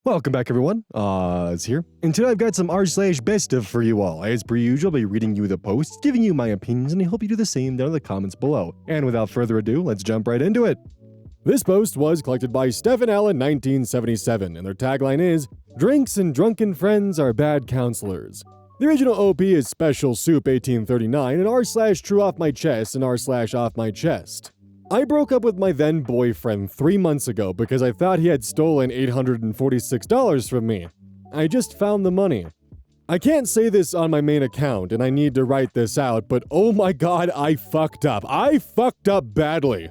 Welcome back, everyone. It's here. And today I've got some r/BestOf for you all. As per usual, I'll be reading you the posts, giving you my opinions, and I hope you do the same down in the comments below. And without further ado, let's jump right into it. This post was collected by Stephen Allen 1977, and their tagline is, "Drinks and drunken friends are bad counselors." The original OP is Special Soup 1839 and r/true off my chest and r/off my chest. I broke up with my then boyfriend 3 months ago because I thought he had stolen $846 from me. I just found the money. I can't say this on my main account and I need to write this out, but oh my god, I fucked up. I fucked up badly.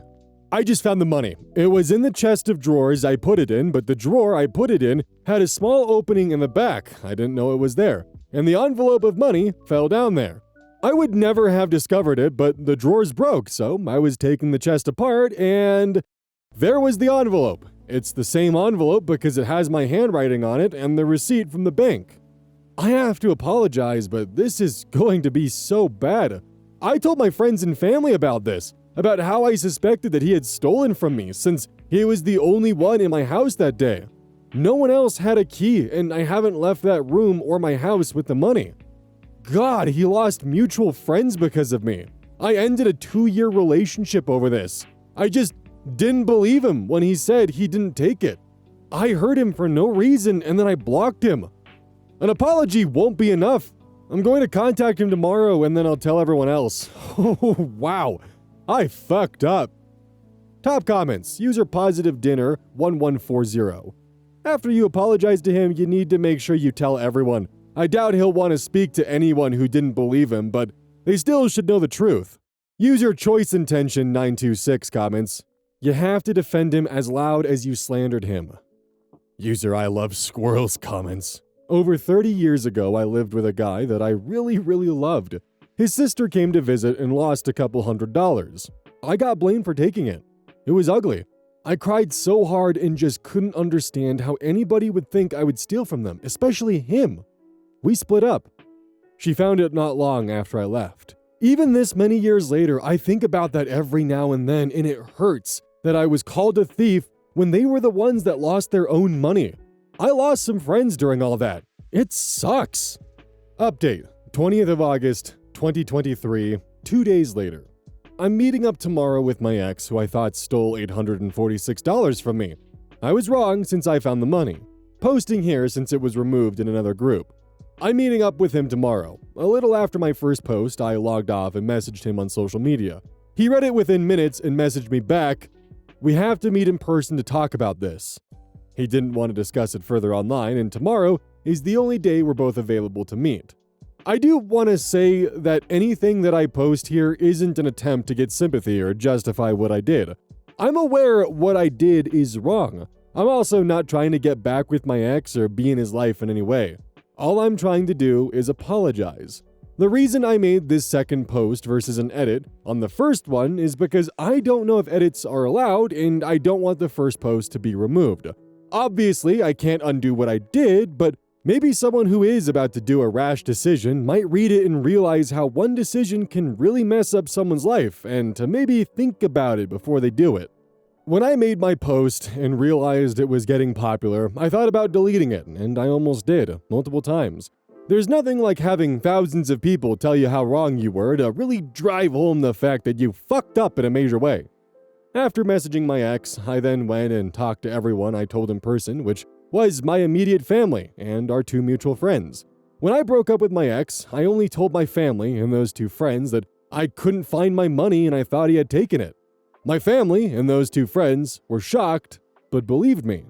I just found the money. It was in the chest of drawers I put it in, but the drawer I put it in had a small opening in the back. I didn't know it was there. And the envelope of money fell down there. I would never have discovered it, but the drawers broke, so I was taking the chest apart, and there was the envelope. It's the same envelope because it has my handwriting on it and the receipt from the bank. I have to apologize, but this is going to be so bad. I told my friends and family about this, about how I suspected that he had stolen from me since he was the only one in my house that day. No one else had a key, and I haven't left that room or my house with the money. God, he lost mutual friends because of me. I ended a 2-year relationship over this. I just didn't believe him when he said he didn't take it. I hurt him for no reason and then I blocked him. An apology won't be enough. I'm going to contact him tomorrow and then I'll tell everyone else. Oh, wow. I fucked up. Top comments. User positive dinner 1140. After you apologize to him, you need to make sure you tell everyone. I doubt he'll want to speak to anyone who didn't believe him, but they still should know the truth. User choice intention 926 comments. You have to defend him as loud as you slandered him. User I love squirrels comments. Over 30 years ago, I lived with a guy that I really loved. His sister came to visit and lost a couple $100. I got blamed for taking it. It was ugly. I cried so hard and just couldn't understand how anybody would think I would steal from them, especially him. We split up. She found it not long after I left. Even this many years later, I think about that every now and then, and it hurts that I was called a thief when they were the ones that lost their own money. I lost some friends during all that. It sucks. Update, 20th of August, 2023, 2 days later. I'm meeting up tomorrow with my ex who I thought stole $846 from me. I was wrong since I found the money. Posting here since it was removed in another group. I'm meeting up with him tomorrow. A little after my first post, I logged off and messaged him on social media. He read it within minutes and messaged me back, "We have to meet in person to talk about this." He didn't want to discuss it further online, and tomorrow is the only day we're both available to meet. I do want to say that anything that I post here isn't an attempt to get sympathy or justify what I did. I'm aware what I did is wrong. I'm also not trying to get back with my ex or be in his life in any way. All I'm trying to do is apologize. The reason I made this second post versus an edit on the first one is because I don't know if edits are allowed and I don't want the first post to be removed. Obviously, I can't undo what I did, but maybe someone who is about to do a rash decision might read it and realize how one decision can really mess up someone's life and to maybe think about it before they do it. When I made my post and realized it was getting popular, I thought about deleting it, and I almost did, multiple times. There's nothing like having thousands of people tell you how wrong you were to really drive home the fact that you fucked up in a major way. After messaging my ex, I then went and talked to everyone I told in person, which was my immediate family and our 2 mutual friends. When I broke up with my ex, I only told my family and those 2 friends that I couldn't find my money and I thought he had taken it. My family and those 2 friends were shocked, but believed me.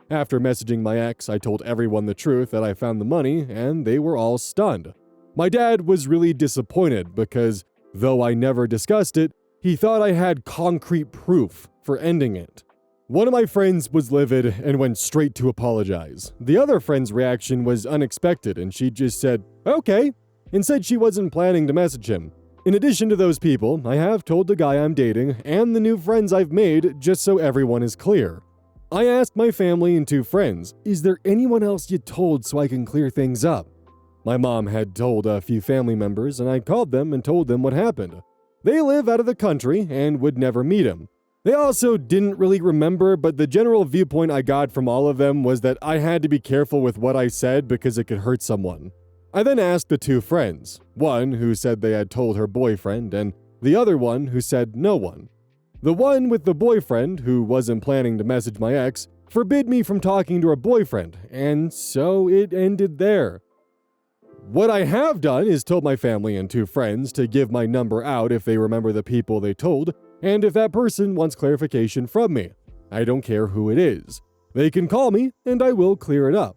After messaging my ex, I told everyone the truth that I found the money, and they were all stunned. My dad was really disappointed because, though I never discussed it, he thought I had concrete proof for ending it. One of my friends was livid and went straight to apologize. The other friend's reaction was unexpected, and she just said, "Okay," and said she wasn't planning to message him. In addition to those people, I have told the guy I'm dating and the new friends I've made just so everyone is clear. I asked my family and 2 friends, "Is there anyone else you told so I can clear things up?" My mom had told a few family members and I called them and told them what happened. They live out of the country and would never meet him. They also didn't really remember, but the general viewpoint I got from all of them was that I had to be careful with what I said because it could hurt someone. I then asked the two friends, one who said they had told her boyfriend, and the other one who said no one. The one with the boyfriend, who wasn't planning to message my ex, forbid me from talking to her boyfriend, and so it ended there. What I have done is told my family and two friends to give my number out if they remember the people they told, and if that person wants clarification from me. I don't care who it is. They can call me, and I will clear it up.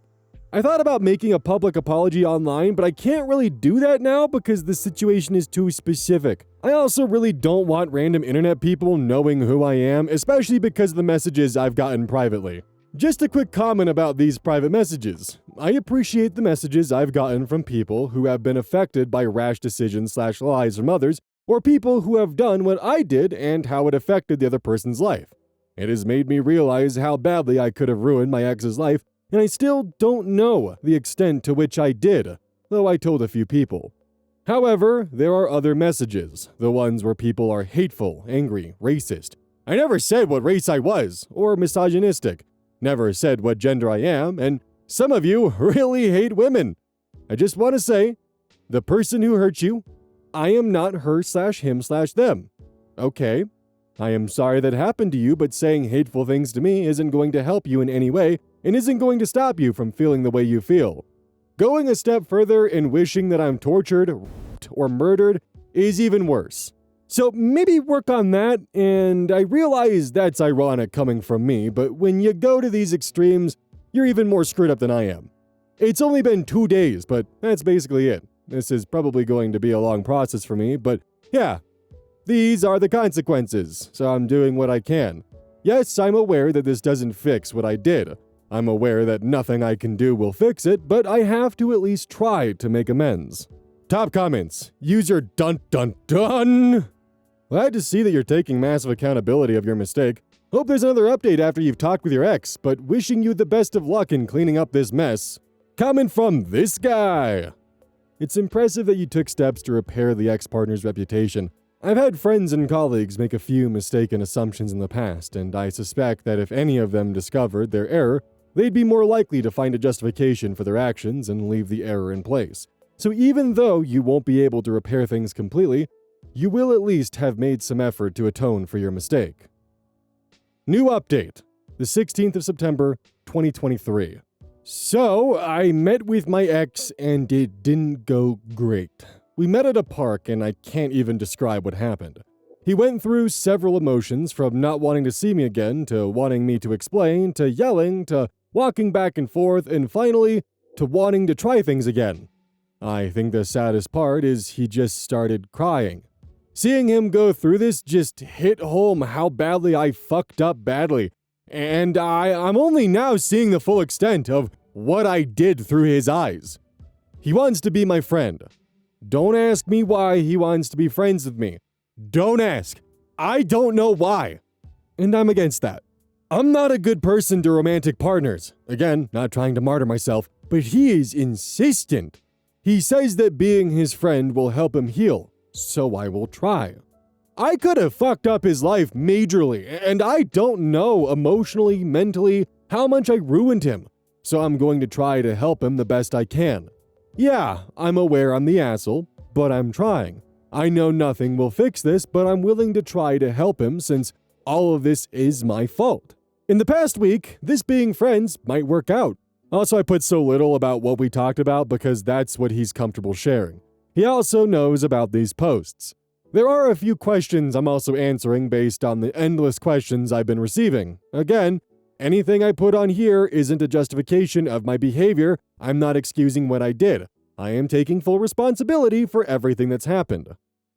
I thought about making a public apology online, but I can't really do that now because the situation is too specific. I also really don't want random internet people knowing who I am, especially because of the messages I've gotten privately. Just a quick comment about these private messages. I appreciate the messages I've gotten from people who have been affected by rash decisions/lies from others, or people who have done what I did and how it affected the other person's life. It has made me realize how badly I could have ruined my ex's life, and I still don't know the extent to which I did, though I told a few people. However, there are other messages, the ones where people are hateful, angry, racist. I never said what race I was, or misogynistic. Never said what gender I am, and some of you really hate women. I just want to say, the person who hurt you, I am not her/him/them. Okay, I am sorry that happened to you, but saying hateful things to me isn't going to help you in any way and isn't going to stop you from feeling the way you feel. Going a step further and wishing that I'm tortured, raped, or murdered is even worse. So maybe work on that, and I realize that's ironic coming from me, but when you go to these extremes, you're even more screwed up than I am. It's only been 2 days, but that's basically it. This is probably going to be a long process for me, but yeah, these are the consequences, so I'm doing what I can. Yes, I'm aware that this doesn't fix what I did. I'm aware that nothing I can do will fix it, but I have to at least try to make amends. Top comments. User dun dun dun. Glad to see that you're taking massive accountability of your mistake. Hope there's another update after you've talked with your ex, but wishing you the best of luck in cleaning up this mess. Comment from this guy. It's impressive that you took steps to repair the ex-partner's reputation. I've had friends and colleagues make a few mistaken assumptions in the past, and I suspect that if any of them discovered their error, they'd be more likely to find a justification for their actions and leave the error in place. So even though you won't be able to repair things completely, you will at least have made some effort to atone for your mistake. New update, the 16th of September, 2023. So, I met with my ex and it didn't go great. We met at a park and I can't even describe what happened. He went through several emotions from not wanting to see me again, to wanting me to explain, to yelling, to walking back and forth, and finally, to wanting to try things again. I think the saddest part is he just started crying. Seeing him go through this just hit home how badly I fucked up badly. And I'm only now seeing the full extent of what I did through his eyes. He wants to be my friend. Don't ask me why he wants to be friends with me. Don't ask. I don't know why. And I'm against that. I'm not a good person to romantic partners. Again, not trying to martyr myself, but he is insistent. He says that being his friend will help him heal, so I will try. I could have fucked up his life majorly, and I don't know emotionally, mentally, how much I ruined him. So I'm going to try to help him the best I can. Yeah, I'm aware I'm the asshole, but I'm trying. I know nothing will fix this, but I'm willing to try to help him since all of this is my fault. In the past week, this being friends might work out. Also, I put so little about what we talked about because that's what he's comfortable sharing. He also knows about these posts. There are a few questions I'm also answering based on the endless questions I've been receiving. Again, anything I put on here isn't a justification of my behavior. I'm not excusing what I did. I am taking full responsibility for everything that's happened.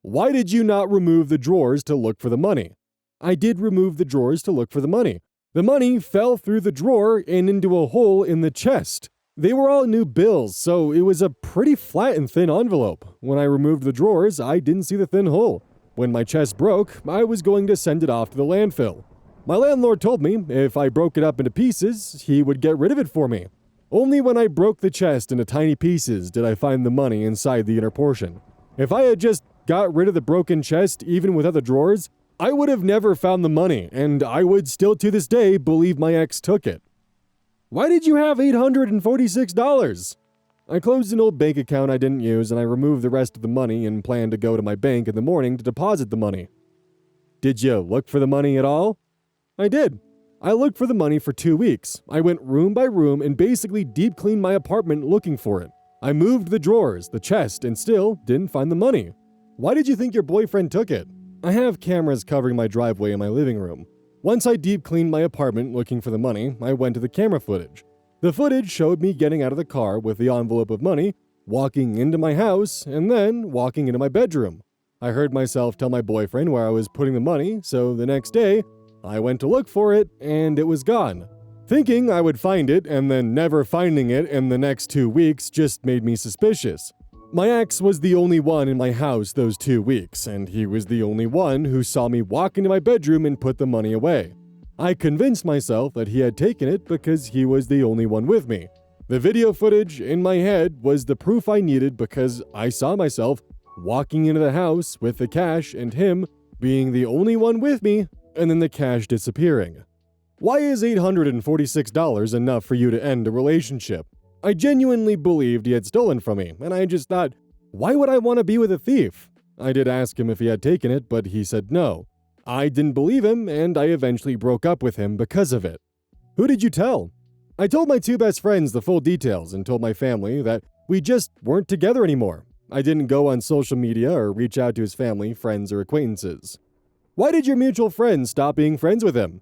Why did you not remove the drawers to look for the money? I did remove the drawers to look for the money. The money fell through the drawer and into a hole in the chest. They were all new bills, so it was a pretty flat and thin envelope. When I removed the drawers, I didn't see the thin hole. When my chest broke, I was going to send it off to the landfill. My landlord told me if I broke it up into pieces, he would get rid of it for me. Only when I broke the chest into tiny pieces did I find the money inside the inner portion. If I had just got rid of the broken chest even without the drawers, I would have never found the money, and I would still to this day believe my ex took it. Why did you have $846? I closed an old bank account I didn't use, and I removed the rest of the money and planned to go to my bank in the morning to deposit the money. Did you look for the money at all? I did. I looked for the money for 2 weeks. I went room by room and basically deep cleaned my apartment looking for it. I moved the drawers, the chest, and still didn't find the money. Why did you think your boyfriend took it? I have cameras covering my driveway in my living room. Once I deep cleaned my apartment looking for the money, I went to the camera footage. The footage showed me getting out of the car with the envelope of money, walking into my house, and then walking into my bedroom. I heard myself tell my boyfriend where I was putting the money, so the next day, I went to look for it, and it was gone. Thinking I would find it and then never finding it in the next 2 weeks just made me suspicious. My ex was the only one in my house those 2 weeks, and he was the only one who saw me walk into my bedroom and put the money away. I convinced myself that he had taken it because he was the only one with me. The video footage in my head was the proof I needed because I saw myself walking into the house with the cash and him being the only one with me, and then the cash disappearing. Why is $846 enough for you to end a relationship? I genuinely believed he had stolen from me, and I just thought, why would I want to be with a thief? I did ask him if he had taken it, but he said no. I didn't believe him, and I eventually broke up with him because of it. Who did you tell? I told my 2 best friends the full details and told my family that we just weren't together anymore. I didn't go on social media or reach out to his family, friends, or acquaintances. Why did your mutual friends stop being friends with him?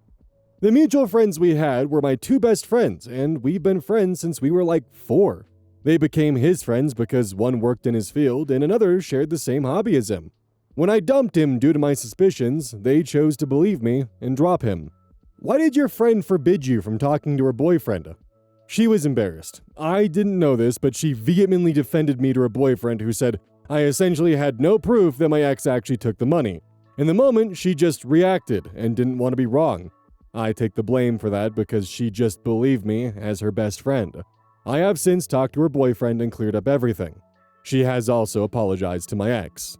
The mutual friends we had were my 2 best friends, and we've been friends since we were like 4. They became his friends because one worked in his field and another shared the same hobby as him. When I dumped him due to my suspicions, they chose to believe me and drop him. Why did your friend forbid you from talking to her boyfriend? She was embarrassed. I didn't know this, but she vehemently defended me to her boyfriend who said I essentially had no proof that my ex actually took the money. In the moment, she just reacted and didn't want to be wrong. I take the blame for that because she just believed me as her best friend. I have since talked to her boyfriend and cleared up everything. She has also apologized to my ex.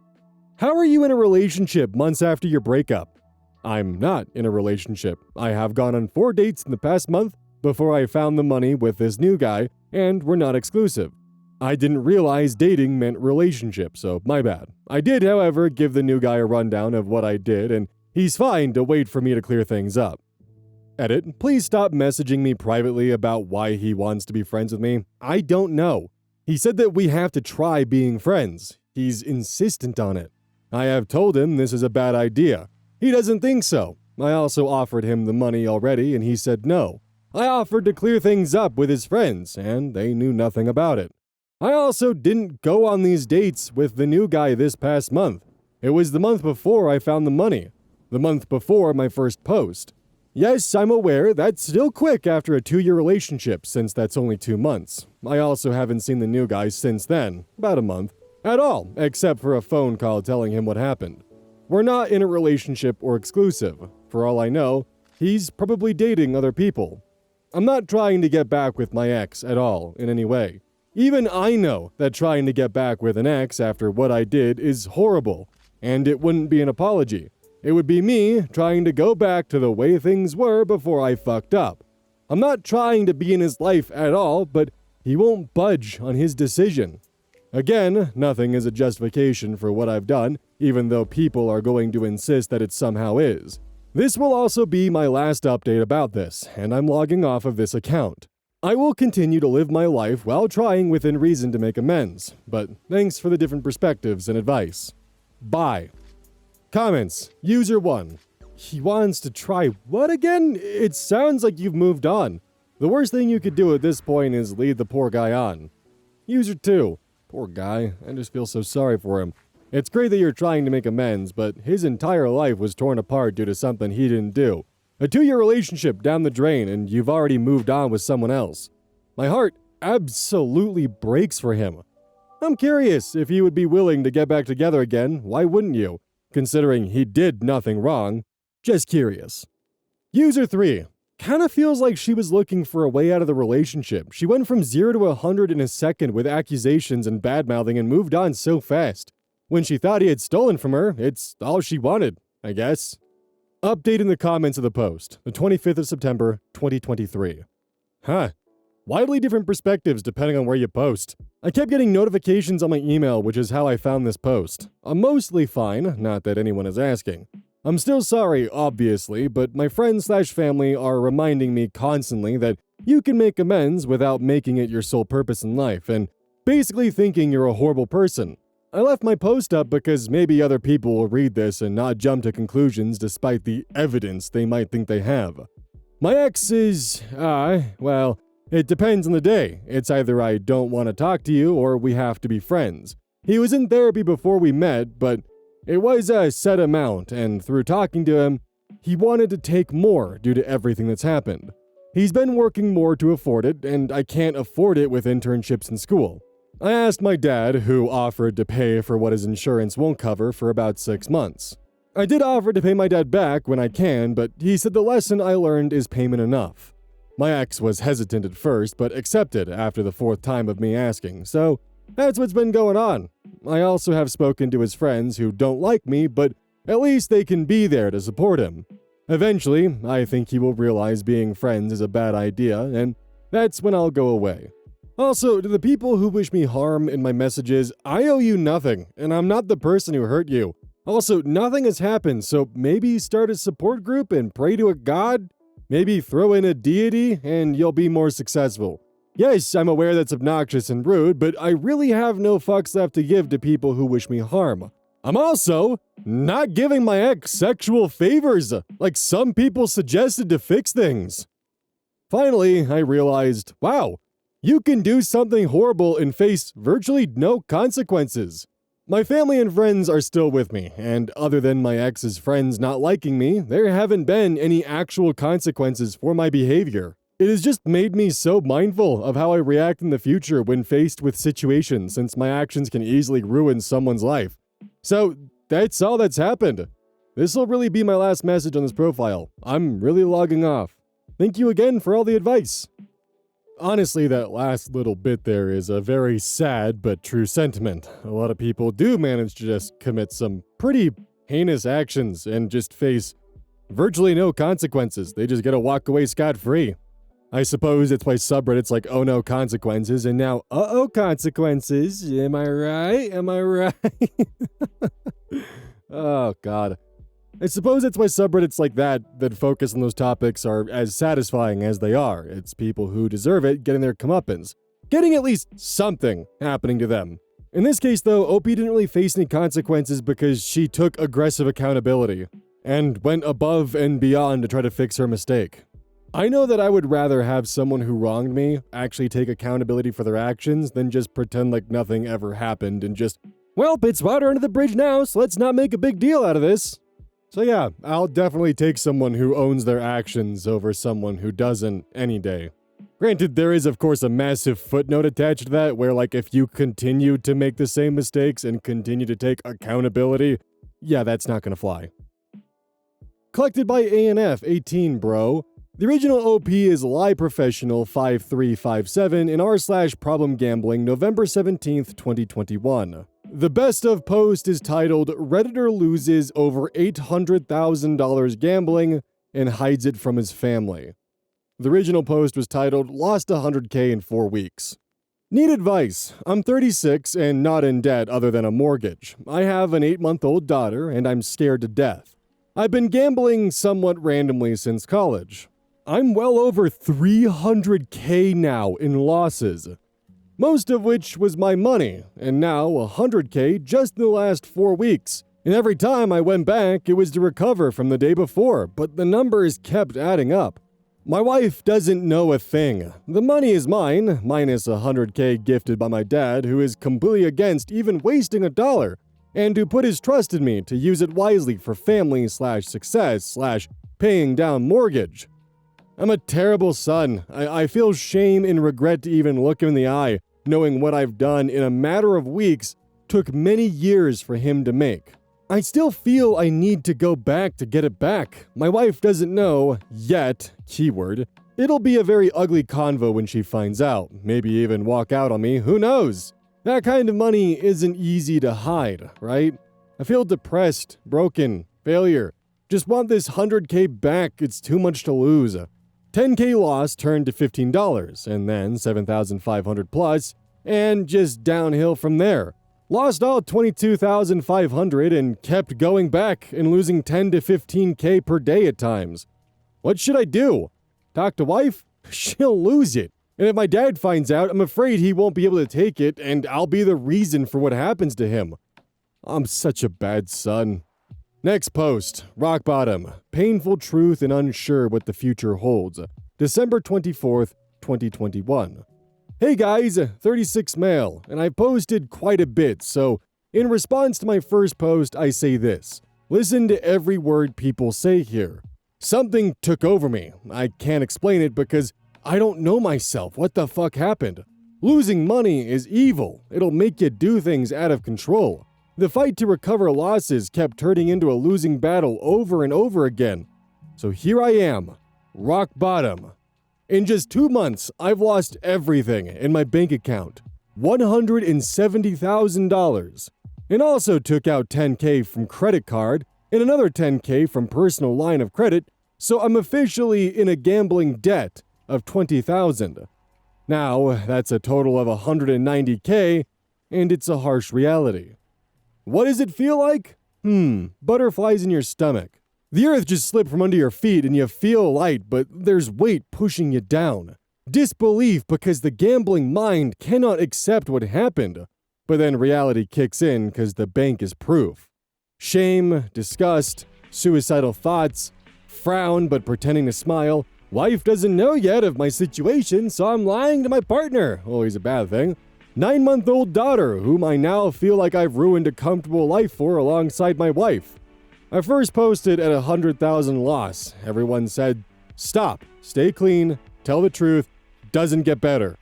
How are you in a relationship months after your breakup? I'm not in a relationship. I have gone on 4 dates in the past month before I found the money with this new guy, and we're not exclusive. I didn't realize dating meant relationship, so my bad. I did, however, give the new guy a rundown of what I did, and he's fine to wait for me to clear things up. Edit, please stop messaging me privately about why he wants to be friends with me. I don't know. He said that we have to try being friends. He's insistent on it. I have told him this is a bad idea. He doesn't think so. I also offered him the money already and he said no. I offered to clear things up with his friends and they knew nothing about it. I also didn't go on these dates with the new guy this past month. It was the month before I found the money. The month before my first post. Yes, I'm aware that's still quick after a 2-year relationship since that's only 2 months. I also haven't seen the new guy since then, about a month, at all, except for a phone call telling him what happened. We're not in a relationship or exclusive. For all I know, he's probably dating other people. I'm not trying to get back with my ex at all, in any way. Even I know that trying to get back with an ex after what I did is horrible, and it wouldn't be an apology. It would be me trying to go back to the way things were before I fucked up. I'm not trying to be in his life at all, but he won't budge on his decision. Again, nothing is a justification for what I've done, even though people are going to insist that it somehow is. This will also be my last update about this, and I'm logging off of this account. I will continue to live my life while trying within reason to make amends, but thanks for the different perspectives and advice. Bye. Comments. User 1. He wants to try what again? It sounds like you've moved on. The worst thing you could do at this point is lead the poor guy on. User 2. Poor guy. I just feel so sorry for him. It's great that you're trying to make amends, but his entire life was torn apart due to something he didn't do. A 2-year relationship down the drain and you've already moved on with someone else. My heart absolutely breaks for him. I'm curious if he would be willing to get back together again. Why wouldn't you? Considering he did nothing wrong. Just curious. User 3. Kinda feels like she was looking for a way out of the relationship. She went from 0 to 100 in a second with accusations and bad-mouthing and moved on so fast. When she thought he had stolen from her, it's all she wanted, I guess. Update in the comments of the post, the 25th of September, 2023. Huh. Widely different perspectives depending on where you post. I kept getting notifications on my email, which is how I found this post. I'm mostly fine, not that anyone is asking. I'm still sorry, obviously, but my friends/family are reminding me constantly that you can make amends without making it your sole purpose in life, and basically thinking you're a horrible person. I left my post up because maybe other people will read this and not jump to conclusions despite the evidence they might think they have. My ex is, well, it depends on the day. It's either I don't want to talk to you or we have to be friends. He was in therapy before we met, but it was a set amount, and through talking to him, he wanted to take more due to everything that's happened. He's been working more to afford it, and I can't afford it with internships in school. I asked my dad, who offered to pay for what his insurance won't cover for about 6 months. I did offer to pay my dad back when I can, but he said the lesson I learned is payment enough. My ex was hesitant at first, but accepted after the 4th time of me asking, so that's what's been going on. I also have spoken to his friends who don't like me, but at least they can be there to support him. Eventually, I think he will realize being friends is a bad idea, and that's when I'll go away. Also, to the people who wish me harm in my messages, I owe you nothing, and I'm not the person who hurt you. Also, nothing has happened, so maybe start a support group and pray to a god? Maybe throw in a deity, and you'll be more successful. Yes, I'm aware that's obnoxious and rude, but I really have no fucks left to give to people who wish me harm. I'm also not giving my ex sexual favors, like some people suggested to fix things. Finally, I realized, wow, you can do something horrible and face virtually no consequences. My family and friends are still with me, and other than my ex's friends not liking me, there haven't been any actual consequences for my behavior. It has just made me so mindful of how I react in the future when faced with situations, since my actions can easily ruin someone's life. So, that's all that's happened. This'll really be my last message on this profile. I'm really logging off. Thank you again for all the advice. Honestly, that last little bit there is a very sad but true sentiment. A lot of people do manage to just commit some pretty heinous actions and just face virtually no consequences. They just get to walk away scot-free. I suppose it's why subreddit's like, oh no, consequences, and now, uh-oh, consequences. Am I right? Am I right? Oh, God. I suppose that's why subreddits like that focus on those topics are as satisfying as they are. It's people who deserve it getting their comeuppance. Getting at least something happening to them. In this case, though, OP didn't really face any consequences because she took aggressive accountability and went above and beyond to try to fix her mistake. I know that I would rather have someone who wronged me actually take accountability for their actions than just pretend like nothing ever happened and just, well, it's water under the bridge now, so let's not make a big deal out of this. So yeah, I'll definitely take someone who owns their actions over someone who doesn't any day. Granted, there is of course a massive footnote attached to that where like if you continue to make the same mistakes and continue to take accountability, yeah, that's not gonna fly. Collected by ANF 18, bro. The original OP is Lie Professional 5357 in r/problem gambling November 17th, 2021. The best of post is titled Redditor loses over $800,000 gambling and hides it from his family. The original post was titled Lost 100K in 4 weeks. Need advice. I'm 36 and not in debt other than a mortgage. I have an 8-month-old daughter and I'm scared to death. I've been gambling somewhat randomly since college. I'm well over 300K now in losses. Most of which was my money, and now 100K just in the last 4 weeks. And every time I went back, it was to recover from the day before, but the numbers kept adding up. My wife doesn't know a thing. The money is mine, minus 100K gifted by my dad, who is completely against even wasting $1, and who put his trust in me to use it wisely for family/success/paying down mortgage. I'm a terrible son. I feel shame and regret to even look him in the eye, knowing what I've done in a matter of weeks took many years for him to make. I still feel I need to go back to get it back. My wife doesn't know, yet, keyword. It'll be a very ugly convo when she finds out, maybe even walk out on me, who knows? That kind of money isn't easy to hide, right? I feel depressed, broken, failure. Just want this 100K back, it's too much to lose. 10K loss turned to $15, and then 7,500 plus, and just downhill from there. Lost all 22,500 and kept going back and losing 10 to 15K per day at times. What should I do? Talk to wife? She'll lose it. And if my dad finds out, I'm afraid he won't be able to take it, and I'll be the reason for what happens to him. I'm such a bad son. Next post, rock bottom, painful truth and unsure what the future holds. December 24th, 2021. Hey guys, 36 male, and I posted quite a bit, so in response to my first post, I say this. Listen to every word people say here. Something took over me. I can't explain it because I don't know myself. What the fuck happened? Losing money is evil. It'll make you do things out of control. The fight to recover losses kept turning into a losing battle over and over again. So here I am, rock bottom. In just 2 months, I've lost everything in my bank account. $170,000. And also took out 10K from credit card and another 10K from personal line of credit, so I'm officially in a gambling debt of $20,000. Now, that's a total of $190K, and it's a harsh reality. What does it feel like? Butterflies in your stomach. The earth just slipped from under your feet and you feel light, but there's weight pushing you down. Disbelief because the gambling mind cannot accept what happened. But then reality kicks in because the bank is proof. Shame, disgust, suicidal thoughts, frown but pretending to smile. Wife doesn't know yet of my situation, so I'm lying to my partner. Always a bad thing. 9-month-old daughter, whom I now feel like I've ruined a comfortable life for alongside my wife. I first posted at 100,000 loss. Everyone said, stop, stay clean, tell the truth, doesn't get better.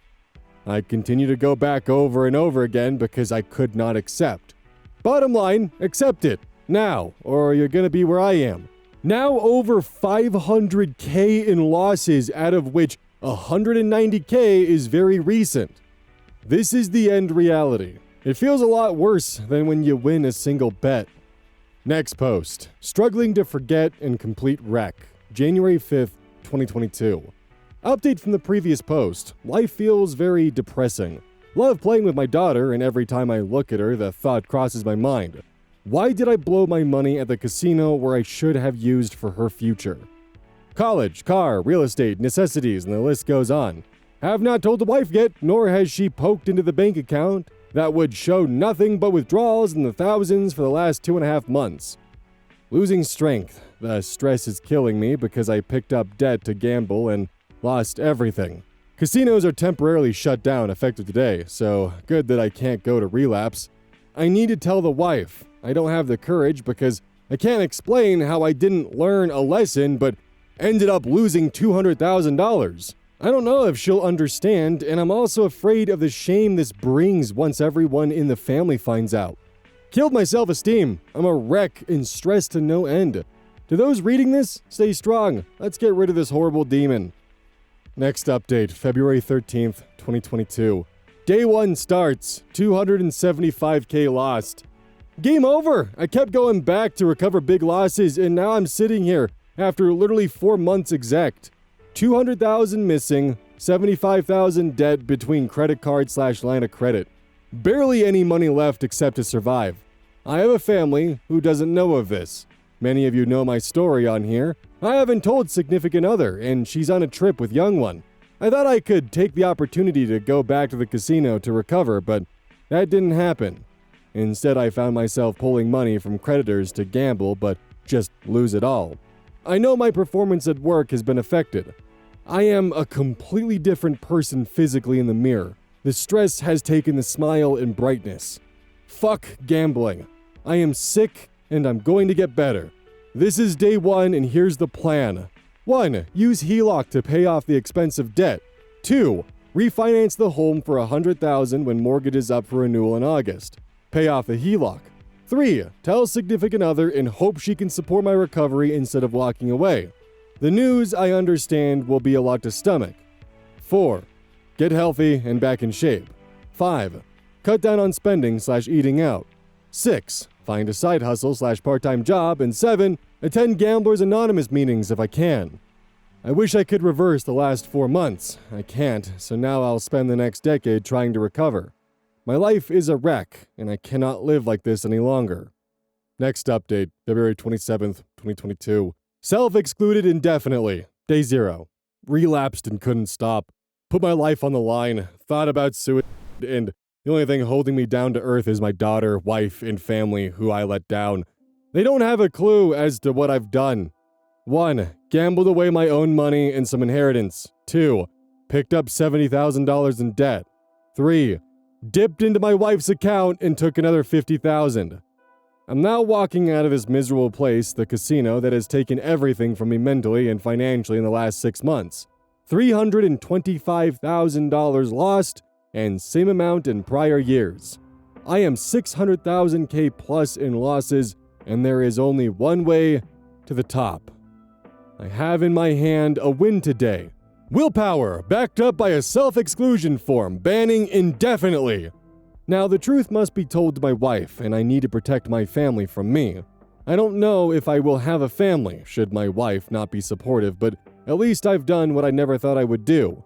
I continue to go back over and over again because I could not accept. Bottom line, accept it, now, or you're gonna be where I am. Now over 500K in losses, out of which 190K is very recent. This is the end reality. It feels a lot worse than when you win a single bet. Next post. Struggling to forget and complete wreck. January 5th, 2022. Update from the previous post. Life feels very depressing. Love playing with my daughter, and every time I look at her, the thought crosses my mind. Why did I blow my money at the casino where I should have used for her future? College, car, real estate, necessities, and the list goes on. Have not told the wife yet, nor has she poked into the bank account. That would show nothing but withdrawals in the thousands for the last 2.5 months. Losing strength. The stress is killing me because I picked up debt to gamble and lost everything. Casinos are temporarily shut down effective today, so good that I can't go to relapse. I need to tell the wife. I don't have the courage because I can't explain how I didn't learn a lesson but ended up losing $200,000. I don't know if she'll understand, and I'm also afraid of the shame this brings once everyone in the family finds out. Killed my self-esteem. I'm a wreck and stressed to no end. To those reading this, stay strong. Let's get rid of this horrible demon. Next update, February 13th, 2022. Day 1 starts, 275K lost. Game over! I kept going back to recover big losses, and now I'm sitting here after literally 4 months exact. 200,000 missing, 75,000 debt between credit card / line of credit. Barely any money left except to survive. I have a family who doesn't know of this. Many of you know my story on here. I haven't told significant other, and she's on a trip with young one. I thought I could take the opportunity to go back to the casino to recover, but that didn't happen. Instead, I found myself pulling money from creditors to gamble, but just lose it all. I know my performance at work has been affected. I am a completely different person physically in the mirror. The stress has taken the smile and brightness. Fuck gambling. I am sick and I'm going to get better. This is day 1 and here's the plan. 1. Use HELOC to pay off the expensive debt. 2. Refinance the home for $100,000 when mortgage is up for renewal in August. Pay off the HELOC. 3. Tell significant other and hope she can support my recovery instead of walking away. The news, I understand, will be a lot to stomach. 4. Get healthy and back in shape. 5. Cut down on spending / eating out. 6. Find a side hustle/part-time job. And 7. Attend Gamblers Anonymous meetings if I can. I wish I could reverse the last 4 months. I can't, so now I'll spend the next decade trying to recover. My life is a wreck, and I cannot live like this any longer. Next update, February 27th, 2022. Self-excluded indefinitely. Day 0. Relapsed and couldn't stop. Put my life on the line. Thought about suicide, and the only thing holding me down to earth is my daughter, wife, and family, who I let down. They don't have a clue as to what I've done. 1. Gambled away my own money and some inheritance. 2. Picked up $70,000 in debt. 3. Dipped into my wife's account and took another $50,000. I'm now walking out of this miserable place, the casino, that has taken everything from me mentally and financially in the last 6 months. $325,000 lost, and same amount in prior years. I am $600,000 plus in losses, and there is only one way to the top. I have in my hand a win today. Willpower, backed up by a self-exclusion form, banning indefinitely. Now, the truth must be told to my wife, and I need to protect my family from me. I don't know if I will have a family, should my wife not be supportive, but at least I've done what I never thought I would do.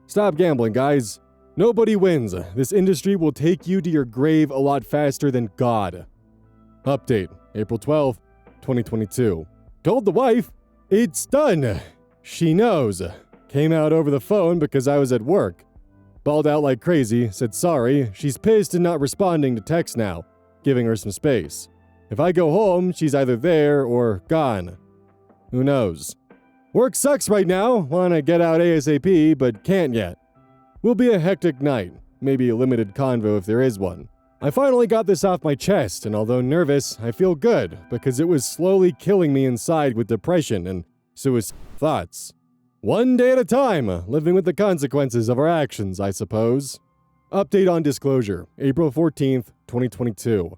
Stop gambling, guys. Nobody wins. This industry will take you to your grave a lot faster than God. Update, April 12th, 2022. Told the wife, it's done. She knows. Came out over the phone because I was at work. Bawled out like crazy, said sorry. She's pissed and not responding to texts now, giving her some space. If I go home, she's either there or gone. Who knows? Work sucks right now. Wanna get out ASAP, but can't yet. Will be a hectic night, maybe a limited convo if there is one. I finally got this off my chest, and although nervous, I feel good, because it was slowly killing me inside with depression and suicidal thoughts. One day at a time, living with the consequences of our actions, I suppose. Update on disclosure, April 14th, 2022.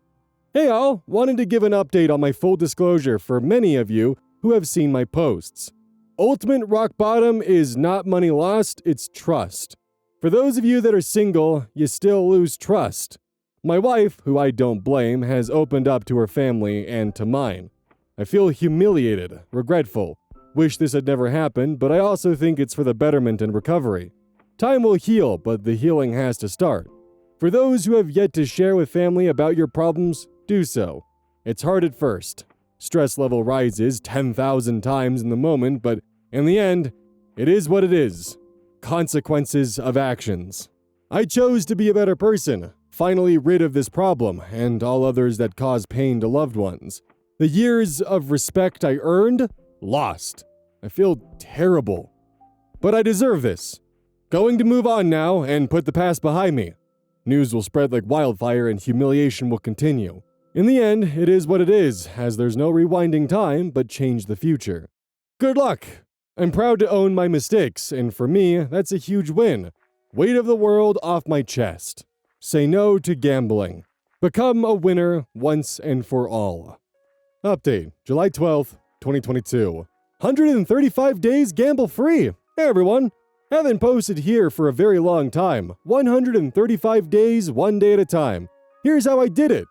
Hey all, wanted to give an update on my full disclosure for many of you who have seen my posts. Ultimate rock bottom is not money lost, it's trust. For those of you that are single, you still lose trust. My wife, who I don't blame, has opened up to her family and to mine. I feel humiliated, regretful. Wish this had never happened, but I also think it's for the betterment and recovery. Time will heal, but the healing has to start. For those who have yet to share with family about your problems, do so. It's hard at first. Stress level rises 10,000 times in the moment, but in the end, it is what it is. Consequences of actions. I chose to be a better person, finally rid of this problem and all others that cause pain to loved ones. The years of respect I earned, lost. I feel terrible. But I deserve this. Going to move on now and put the past behind me. News will spread like wildfire and humiliation will continue. In the end, it is what it is, as there's no rewinding time but change the future. Good luck! I'm proud to own my mistakes, and for me, that's a huge win. Weight of the world off my chest. Say no to gambling. Become a winner once and for all. Update, July 12th, 2022. 135 days gamble-free. Hey everyone. Haven't posted here for a very long time. 135 days, one day at a time. Here's how I did it.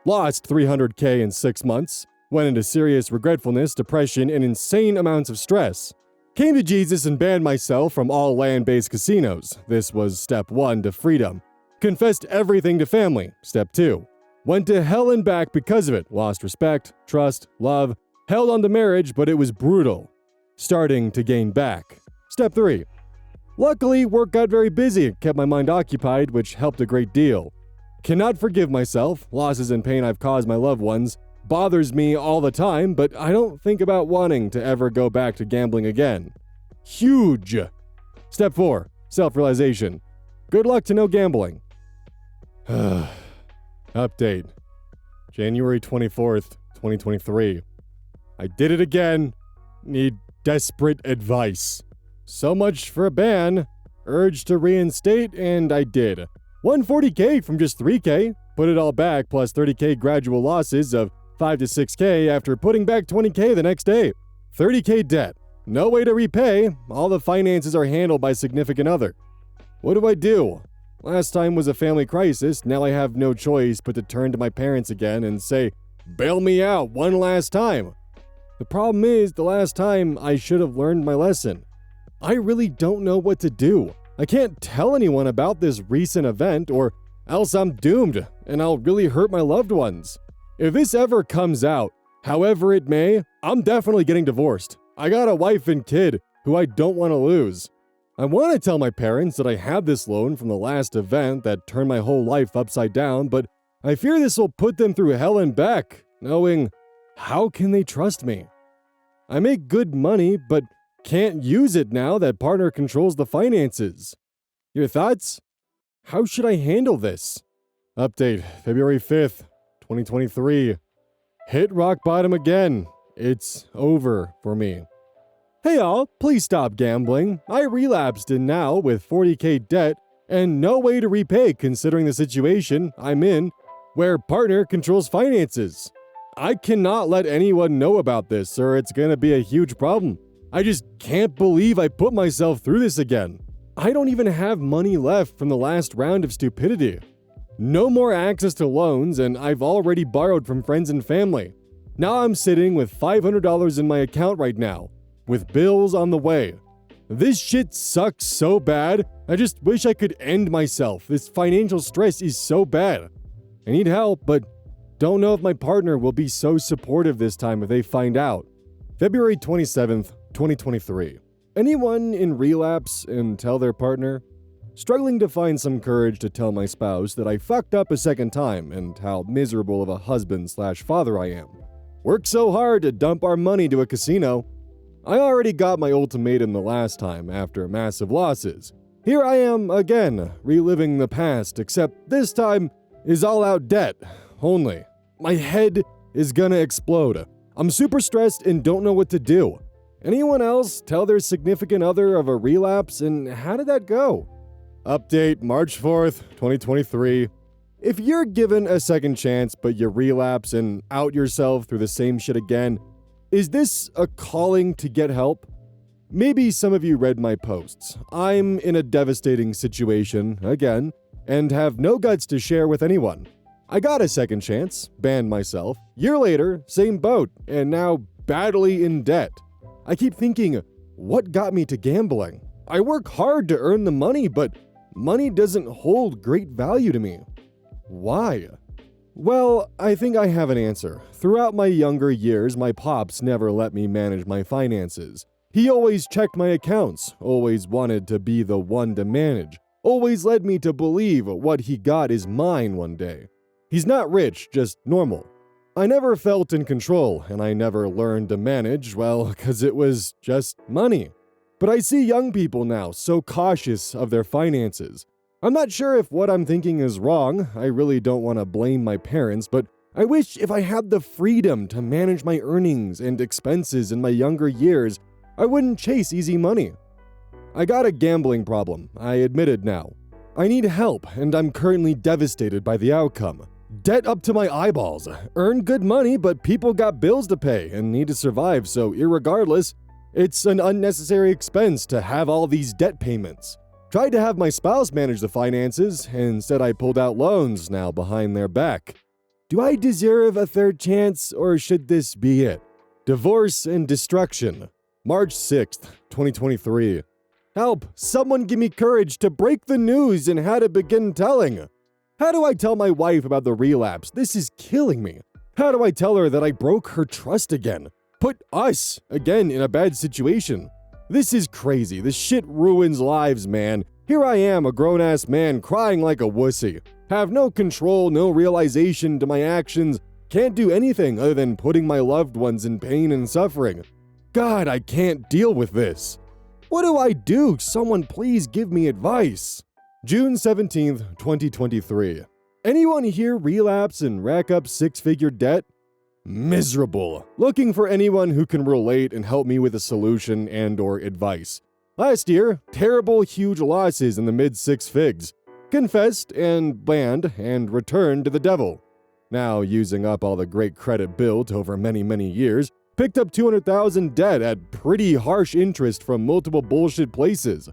Lost $300K in 6 months. Went into serious regretfulness, depression, and insane amounts of stress. Came to Jesus and banned myself from all land-based casinos. This was step 1 to freedom. Confessed everything to family. Step 2. Went to hell and back because of it. Lost respect, trust, love. Held on to marriage, but it was brutal. Starting to gain back. Step 3. Luckily, work got very busy, kept my mind occupied, which helped a great deal. Cannot forgive myself. Losses and pain I've caused my loved ones. Bothers me all the time, but I don't think about wanting to ever go back to gambling again. Huge! Step 4. Self-realization. Good luck to no gambling. Update. January 24th, 2023. I did it again. Need desperate advice. So much for a ban. Urged to reinstate, and I did. Won $40K from just $3K. Put it all back, plus $30K gradual losses of $5 to $6K after putting back $20K the next day. $30K debt. No way to repay. All the finances are handled by significant other. What do I do? Last time was a family crisis, now I have no choice but to turn to my parents again and say, bail me out one last time. The problem is, the last time I should have learned my lesson. I really don't know what to do. I can't tell anyone about this recent event or else I'm doomed and I'll really hurt my loved ones. If this ever comes out, however it may, I'm definitely getting divorced. I got a wife and kid who I don't want to lose. I want to tell my parents that I had this loan from the last event that turned my whole life upside down, but I fear this will put them through hell and back, knowing how can they trust me? I make good money, but can't use it now that partner controls the finances. Your thoughts? How should I handle this? Update, February 5th, 2023. Hit rock bottom again. It's over for me. Hey y'all, please stop gambling. I relapsed in now with 40k debt and no way to repay considering the situation I'm in where partner controls finances. I cannot let anyone know about this or it's gonna be a huge problem. I just can't believe I put myself through this again. I don't even have money left from the last round of stupidity. No more access to loans and I've already borrowed from friends and family. Now I'm sitting with $500 in my account right now, with bills on the way. This shit sucks so bad, I just wish I could end myself. This financial stress is so bad. I need help, but don't know if my partner will be so supportive this time if they find out. February 27th, 2023. Anyone in relapse and tell their partner? Struggling to find some courage to tell my spouse that I fucked up a second time and how miserable of a husband/father I am. Worked so hard to dump our money to a casino. I already got my ultimatum the last time after massive losses. Here I am again, reliving the past, except this time is all out debt only. My head is gonna explode. I'm super stressed and don't know what to do. Anyone else tell their significant other of a relapse, and how did that go? Update, March 4th, 2023. If you're given a second chance but you relapse and out yourself through the same shit again, is this a calling to get help? Maybe some of you read my posts. I'm in a devastating situation, again, and have no guts to share with anyone. I got a second chance, banned myself. Year later, same boat, and now badly in debt. I keep thinking, what got me to gambling? I work hard to earn the money, but money doesn't hold great value to me. Why? Well, I think I have an answer. Throughout my younger years, my pops never let me manage my finances. He always checked my accounts, always wanted to be the one to manage, always led me to believe what he got is mine one day. He's not rich, just normal. I never felt in control, and I never learned to manage, well, because it was just money. But I see young people now so cautious of their finances. I'm not sure if what I'm thinking is wrong. I really don't want to blame my parents, but I wish if I had the freedom to manage my earnings and expenses in my younger years, I wouldn't chase easy money. I got a gambling problem, I admit it now. I need help, and I'm currently devastated by the outcome. Debt up to my eyeballs. Earn good money, but people got bills to pay and need to survive, so irregardless, it's an unnecessary expense to have all these debt payments. Tried to have my spouse manage the finances, and instead I pulled out loans now behind their back. Do I deserve a third chance, or should this be it? Divorce and destruction. March 6th, 2023. Help! Someone give me courage to break the news and how to begin telling. How do I tell my wife about the relapse? This is killing me. How do I tell her that I broke her trust again? Put us, again, in a bad situation. This is crazy. This shit ruins lives, man. Here I am, a grown-ass man, crying like a wussy. Have no control, no realization to my actions. Can't do anything other than putting my loved ones in pain and suffering. God, I can't deal with this. What do I do? Someone please give me advice. June 17th, 2023. Anyone here relapse and rack up six-figure debt? Miserable. Looking for anyone who can relate and help me with a solution and or advice. Last year, terrible huge losses in the mid-six figs. Confessed and banned and returned to the devil. Now using up all the great credit built over many years, picked up $200,000 debt at pretty harsh interest from multiple bullshit places.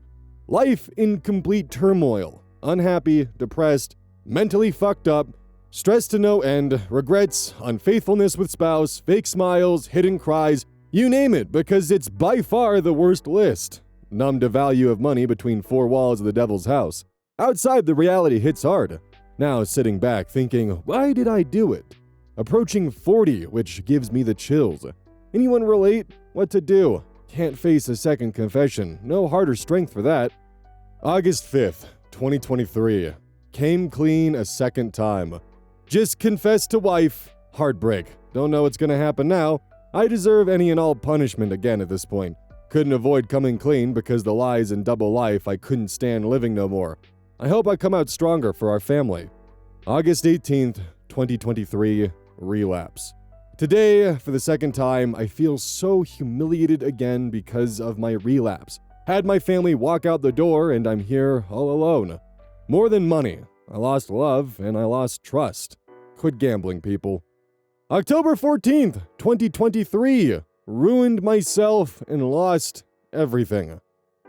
Life in complete turmoil. unhappy, depressed, mentally fucked up, stressed to no end, regrets, unfaithfulness with spouse, fake smiles, hidden cries, you name it, because it's by far the worst list. Numb to value of money between four walls of the devil's house. Outside, the reality hits hard. Now sitting back thinking, why did I do it? Approaching 40, which gives me the chills. Anyone relate? What to do? Can't face a second confession. No heart or strength for that. August 5th, 2023. Came clean a second time. Just confessed to wife. Heartbreak. Don't know what's gonna happen now. I deserve any and all punishment again at this point. Couldn't avoid coming clean because the lies and double life I couldn't stand living no more. I hope I come out stronger for our family. August 18th, 2023. Relapse. Today, for the second time, I feel so humiliated again because of my relapse. Had my family walk out the door and I'm here all alone. More than money, I lost love and I lost trust. Quit gambling, people. October 14th, 2023. Ruined myself and lost everything.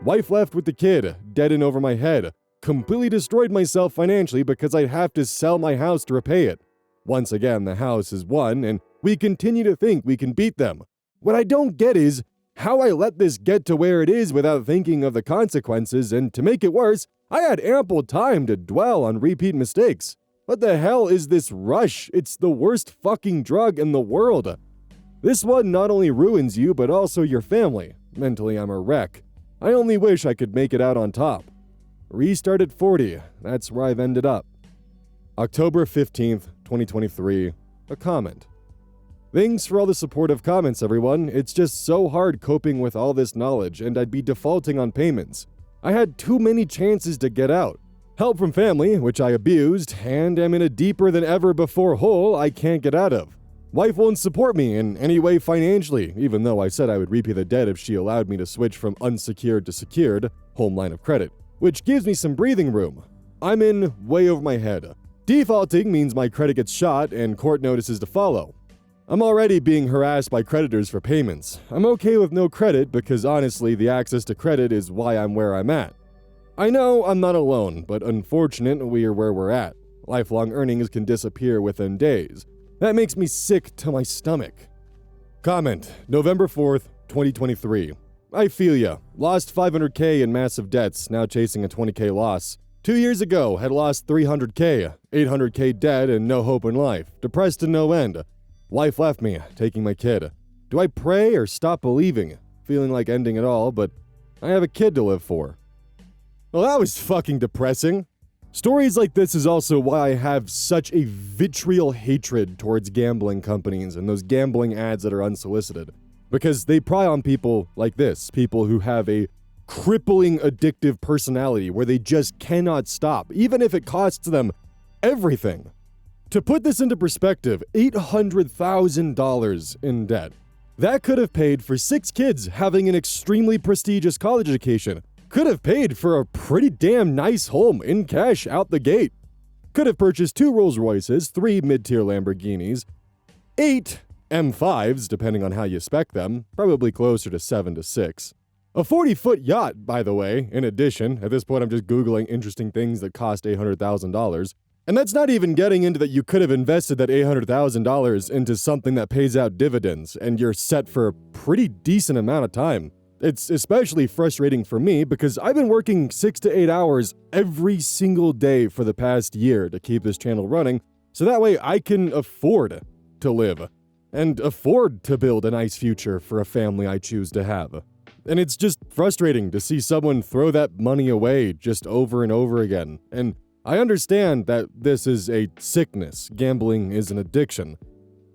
Wife left with the kid, dead in over my head. Completely destroyed myself financially because I'd have to sell my house to repay it. Once again, the house is won, and we continue to think we can beat them. What I don't get is how I let this get to where it is without thinking of the consequences, and to make it worse, I had ample time to dwell on repeat mistakes. What the hell is this rush? It's the worst fucking drug in the world. This one not only ruins you, but also your family. Mentally, I'm a wreck. I only wish I could make it out on top. Restart at 40. That's where I've ended up. October 15th, 2023. A comment. Thanks for all the supportive comments, everyone. It's just so hard coping with all this knowledge, and I'd be defaulting on payments. I had too many chances to get out. Help from family, which I abused, and am in a deeper than ever before hole I can't get out of. Wife won't support me in any way financially, even though I said I would repay the debt if she allowed me to switch from unsecured to secured, home line of credit, which gives me some breathing room. I'm in way over my head. Defaulting means my credit gets shot and court notices to follow. I'm already being harassed by creditors for payments. I'm okay with no credit because honestly, the access to credit is why I'm where I'm at. I know I'm not alone, but unfortunate we are where we're at. Lifelong earnings can disappear within days. That makes me sick to my stomach. Comment, November 4th, 2023. I feel ya. Lost $500K in massive debts, now chasing a $20K loss. 2 years ago, had lost $300K, $800K dead and no hope in life. Depressed to no end. Wife left me, taking my kid. Do I pray or stop believing? Feeling like ending it all, but I have a kid to live for. Well, that was fucking depressing. Stories like this is also why I have such a vitriol hatred towards gambling companies and those gambling ads that are unsolicited. Because they pry on people like this, people who have a crippling addictive personality where they just cannot stop, even if it costs them everything. To put this into perspective, $800,000 in debt. That could have paid for 6 kids having an extremely prestigious college education. Could have paid for a pretty damn nice home in cash out the gate. Could have purchased 2 Rolls Royces, 3 mid-tier Lamborghinis, 8 M5s, depending on how you spec them, probably closer to 7 to 6. A 40-foot yacht, by the way, in addition. At this point, I'm just Googling interesting things that cost $800,000. And that's not even getting into that you could have invested that $800,000 into something that pays out dividends, and you're set for a pretty decent amount of time. It's especially frustrating for me because I've been working 6 to 8 hours every single day for the past year to keep this channel running, so that way I can afford to live and afford to build a nice future for a family I choose to have. And it's just frustrating to see someone throw that money away just over and over again. And I understand that this is a sickness, gambling is an addiction,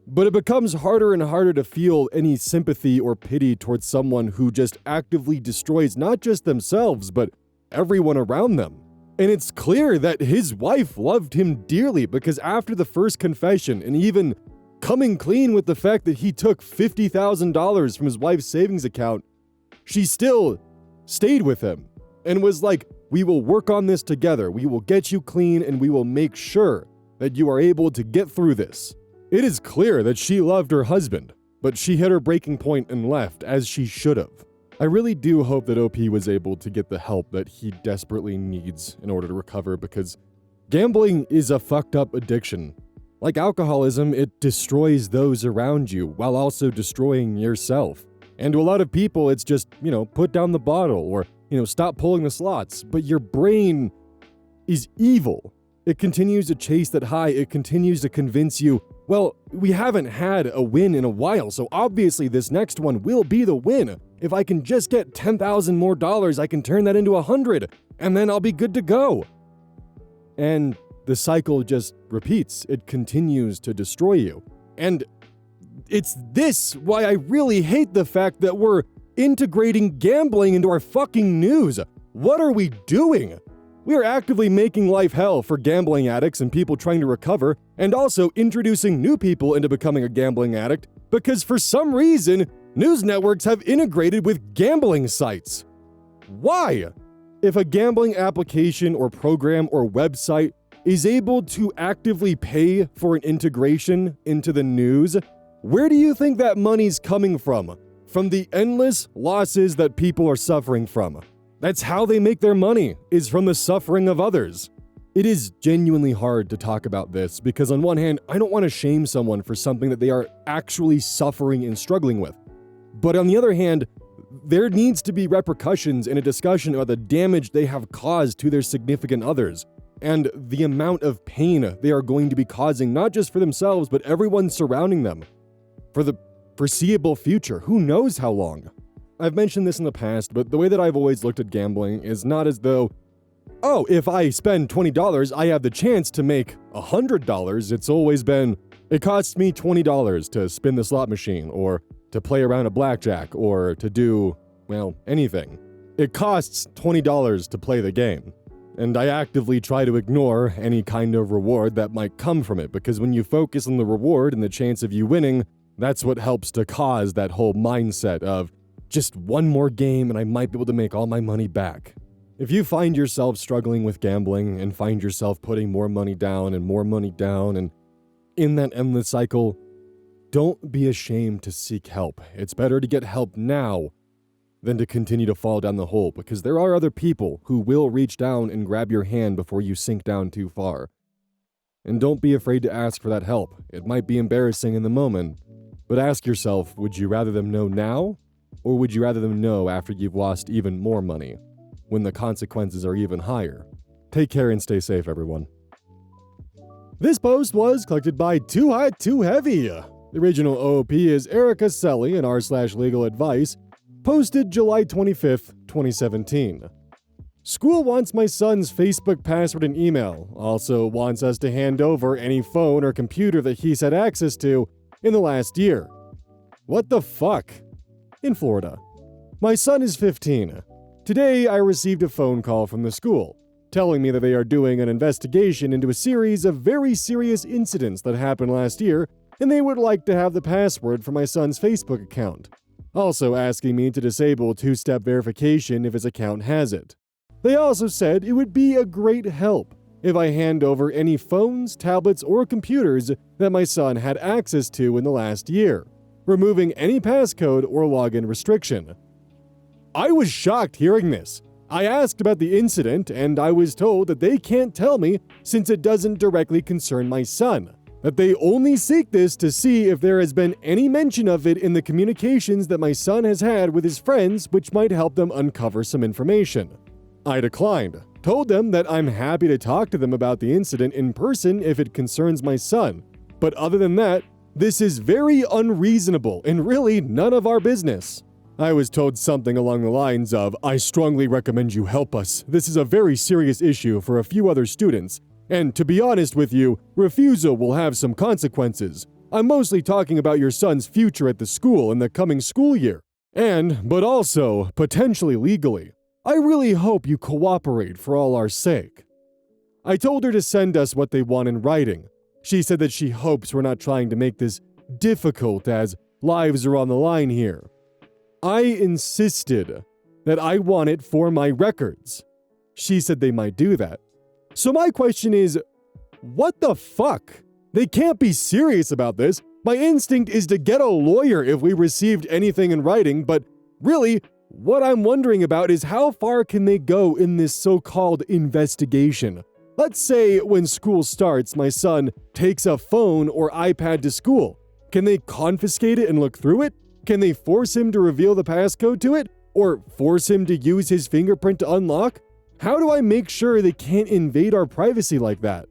but it becomes harder and harder to feel any sympathy or pity towards someone who just actively destroys not just themselves, but everyone around them. And it's clear that his wife loved him dearly because after the first confession and even coming clean with the fact that he took $50,000 from his wife's savings account, she still stayed with him and was like, we will work on this together. We will get you clean and we will make sure that you are able to get through this. It is clear that she loved her husband, but she hit her breaking point and left, as she should have. I really do hope that OP was able to get the help that he desperately needs in order to recover, because gambling is a fucked up addiction. Like alcoholism, it destroys those around you while also destroying yourself. And to a lot of people, it's just, put down the bottle or, stop pulling the slots. But your brain is evil. It continues to chase that high. It continues to convince you, well, we haven't had a win in a while, so obviously this next one will be the win. If I can just get $10,000 more, I can turn that into 100, and then I'll be good to go. And the cycle just repeats. It continues to destroy you. And it's this why I really hate the fact that we're integrating gambling into our fucking news. What are we doing? We are actively making life hell for gambling addicts and people trying to recover, and also introducing new people into becoming a gambling addict because for some reason, news networks have integrated with gambling sites. Why? If a gambling application or program or website is able to actively pay for an integration into the news, where do you think that money's coming from? From the endless losses that people are suffering from. That's how they make their money, is from the suffering of others. It is genuinely hard to talk about this because on one hand, I don't want to shame someone for something that they are actually suffering and struggling with. But on the other hand, there needs to be repercussions in a discussion about the damage they have caused to their significant others and the amount of pain they are going to be causing, not just for themselves, but everyone surrounding them. For the foreseeable future, who knows how long? I've mentioned this in the past, but the way that I've always looked at gambling is not as though, oh, if I spend $20, I have the chance to make $100. It's always been, it costs me $20 to spin the slot machine, or to play around a blackjack, or to do, well, anything. It costs $20 to play the game. And I actively try to ignore any kind of reward that might come from it, because when you focus on the reward and the chance of you winning, that's what helps to cause that whole mindset of just one more game and I might be able to make all my money back. If you find yourself struggling with gambling and find yourself putting more money down and in that endless cycle, don't be ashamed to seek help. It's better to get help now than to continue to fall down the hole, because there are other people who will reach down and grab your hand before you sink down too far. And don't be afraid to ask for that help. It might be embarrassing in the moment, but ask yourself, would you rather them know now, or would you rather them know after you've lost even more money, when the consequences are even higher? Take care and stay safe, everyone. This post was collected by Too Hot Too Heavy. The original OP is Erica Selly and r/legal advice, posted July 25th, 2017. School wants my son's Facebook password and email, also wants us to hand over any phone or computer that he's had access to in the last year. What the fuck? In Florida. My son is 15. Today, I received a phone call from the school, telling me that they are doing an investigation into a series of very serious incidents that happened last year, and they would like to have the password for my son's Facebook account. Also asking me to disable two-step verification if his account has it. They also said it would be a great help if I hand over any phones, tablets, or computers that my son had access to in the last year, removing any passcode or login restriction. I was shocked hearing this. I asked about the incident, and I was told that they can't tell me since it doesn't directly concern my son, that they only seek this to see if there has been any mention of it in the communications that my son has had with his friends, which might help them uncover some information. I declined, told them that I'm happy to talk to them about the incident in person if it concerns my son, but other than that, this is very unreasonable and really none of our business. I was told something along the lines of, I strongly recommend you help us. This is a very serious issue for a few other students, and to be honest with you, refusal will have some consequences. I'm mostly talking about your son's future at the school in the coming school year, but also, potentially legally. I really hope you cooperate for all our sake. I told her to send us what they want in writing. She said that she hopes we're not trying to make this difficult as lives are on the line here. I insisted that I want it for my records. She said they might do that. So my question is, what the fuck? They can't be serious about this. My instinct is to get a lawyer if we received anything in writing, but really, What I'm wondering about is how far can they go in this so-called investigation? Let's say when school starts, my son takes a phone or iPad to school. Can they confiscate it and look through it? Can they force him to reveal the passcode to it? Or force him to use his fingerprint to unlock? How do I make sure they can't invade our privacy like that?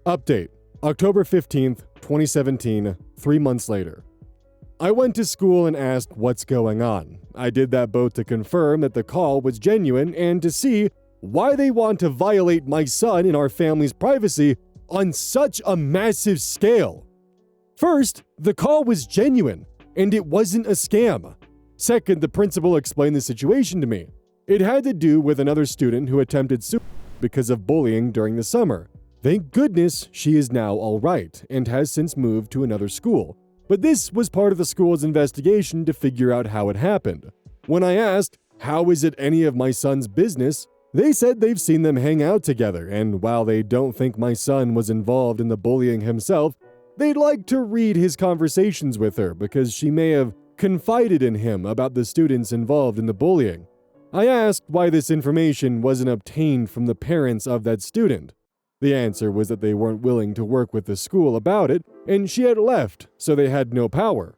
Update. October 15th, 2017, 3 months later. I went to school and asked what's going on. I did that both to confirm that the call was genuine and to see why they want to violate my son and our family's privacy on such a massive scale. First, the call was genuine, and it wasn't a scam. Second, the principal explained the situation to me. It had to do with another student who attempted suicide because of bullying during the summer. Thank goodness she is now all right and has since moved to another school. But this was part of the school's investigation to figure out how it happened. When I asked, how is it any of my son's business, they said they've seen them hang out together, and while they don't think my son was involved in the bullying himself, they'd like to read his conversations with her because she may have confided in him about the students involved in the bullying. I asked why this information wasn't obtained from the parents of that student. The answer was that they weren't willing to work with the school about it, and she had left, so they had no power.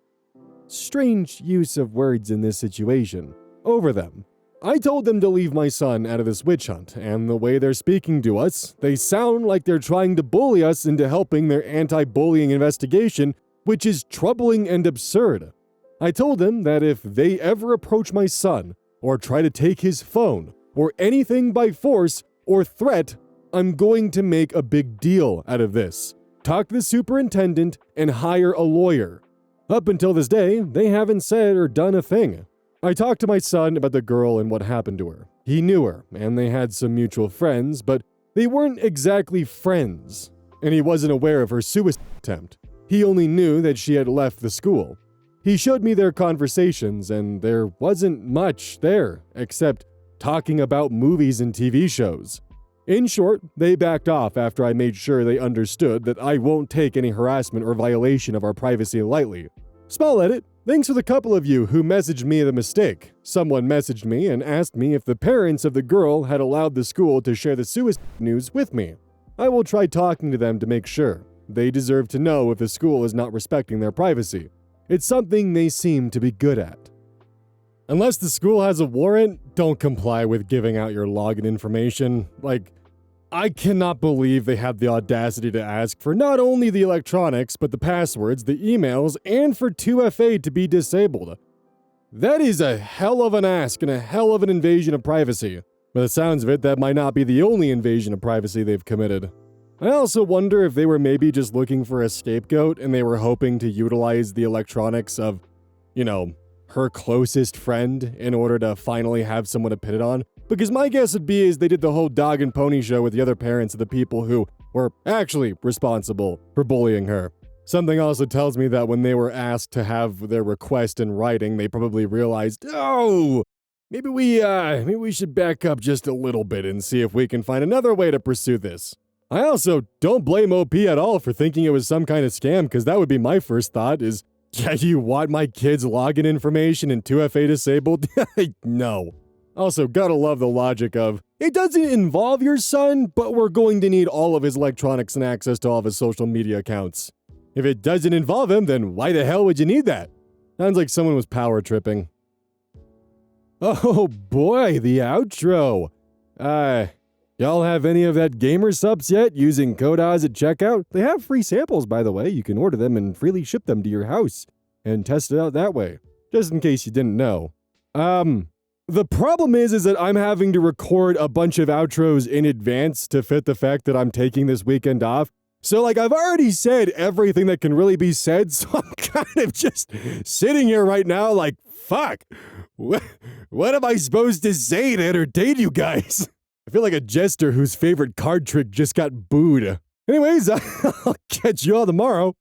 Strange use of words in this situation. Over them. I told them to leave my son out of this witch hunt, and the way they're speaking to us, they sound like they're trying to bully us into helping their anti-bullying investigation, which is troubling and absurd. I told them that if they ever approach my son, or try to take his phone, or anything by force or threat, I'm going to make a big deal out of this. Talk to the superintendent and hire a lawyer. Up until this day, they haven't said or done a thing. I talked to my son about the girl and what happened to her. He knew her, and they had some mutual friends, but they weren't exactly friends. And he wasn't aware of her suicide attempt. He only knew that she had left the school. He showed me their conversations, and there wasn't much there, except talking about movies and TV shows. In short, they backed off after I made sure they understood that I won't take any harassment or violation of our privacy lightly. Small edit, thanks for the couple of you who messaged me the mistake. Someone messaged me and asked me if the parents of the girl had allowed the school to share the suicide news with me. I will try talking to them to make sure. They deserve to know if the school is not respecting their privacy. It's something they seem to be good at. Unless the school has a warrant, don't comply with giving out your login information. I cannot believe they had the audacity to ask for not only the electronics, but the passwords, the emails, and for 2FA to be disabled. That is a hell of an ask and a hell of an invasion of privacy. By the sounds of it, that might not be the only invasion of privacy they've committed. I also wonder if they were maybe just looking for a scapegoat and they were hoping to utilize the electronics of, her closest friend in order to finally have someone to pin it on. Because my guess would be is they did the whole dog and pony show with the other parents of the people who were actually responsible for bullying her. Something also tells me that when they were asked to have their request in writing, they probably realized, maybe we should back up just a little bit and see if we can find another way to pursue this. I also don't blame OP at all for thinking it was some kind of scam, because that would be my first thought is, yeah, you want my kid's login information and 2FA disabled? No. Also, gotta love the logic of, it doesn't involve your son, but we're going to need all of his electronics and access to all of his social media accounts. If it doesn't involve him, then why the hell would you need that? Sounds like someone was power tripping. Oh boy, the outro. Y'all have any of that gamer subs yet using code Oz at checkout? They have free samples, by the way. You can order them and freely ship them to your house and test it out that way, just in case you didn't know. The problem is that I'm having to record a bunch of outros in advance to fit the fact that I'm taking this weekend off. So, I've already said everything that can really be said, so I'm kind of just sitting here right now fuck, what am I supposed to say to entertain you guys? I feel like a jester whose favorite card trick just got booed. Anyways, I'll catch you all tomorrow.